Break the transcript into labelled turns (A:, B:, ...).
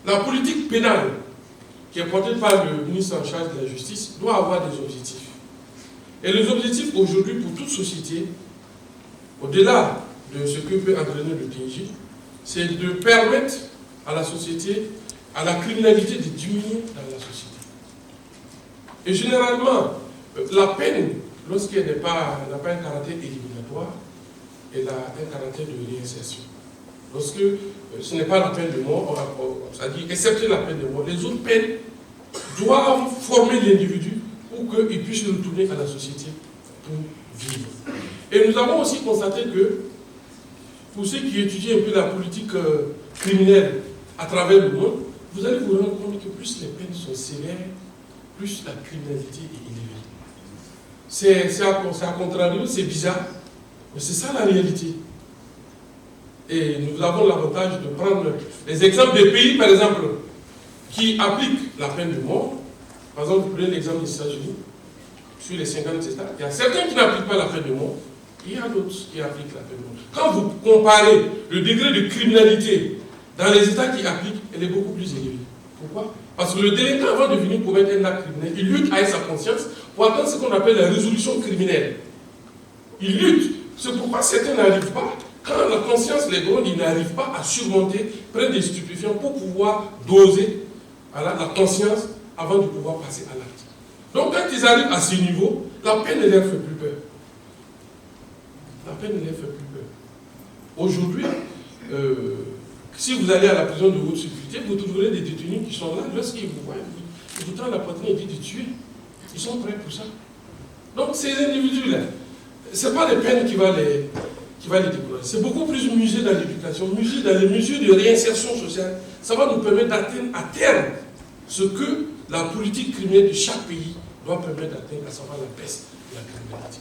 A: La politique pénale, qui est portée par le ministre en charge de la justice, doit avoir des objectifs. Et les objectifs aujourd'hui pour toute société, au-delà de ce que peut entraîner le PNJ, c'est de permettre à la société, à la criminalité de diminuer dans la société. Et généralement, la peine, lorsqu'elle n'a pas un caractère éliminatoire, elle a un caractère de réinsertion. Lorsque ce n'est pas la peine de mort, c'est-à-dire excepté la peine de mort, les autres peines doivent former l'individu pour qu'il puisse retourner à la société pour vivre. Et nous avons aussi constaté que, pour ceux qui étudient un peu la politique criminelle à travers le monde, vous allez vous rendre compte que plus les peines sont sévères, plus la criminalité est élevée. C'est à contrario, c'est bizarre, mais c'est ça la réalité. Et nous avons l'avantage de prendre les exemples des pays, par exemple, qui appliquent la peine de mort. Par exemple, vous prenez l'exemple des États-Unis, sur les 50 États, il y a certains qui n'appliquent pas la peine de mort, il y a d'autres qui appliquent la peine de mort. Quand vous comparez le degré de criminalité dans les États qui appliquent, elle est beaucoup plus élevée. Pourquoi? Parce que le délinquant, avant de venir commettre un acte criminel, il lutte avec sa conscience pour atteindre ce qu'on appelle la résolution criminelle. Il lutte. C'est pourquoi certains n'arrivent pas. Quand la conscience les gronde, ils n'arrivent pas à surmonter, prennent des stupéfiants pour pouvoir doser la conscience avant de pouvoir passer à l'acte. Donc quand ils arrivent à ce niveau, la peine ne leur fait plus peur. La peine ne leur fait plus peur. Aujourd'hui, si vous allez à la prison de haute sécurité, vous trouverez des détenus qui sont là, lorsqu'ils vous voient, ils vous tendent la poitrine et disent de tuer. Ils sont prêts pour ça. Donc ces individus-là, ce n'est pas les peines qui vont les décourager. C'est beaucoup plus musé dans l'éducation, musé dans les mesures de réinsertion sociale. Ça va nous permettre d'atteindre à terme ce que la politique criminelle de chaque pays doit permettre d'atteindre, à savoir la baisse de la criminalité.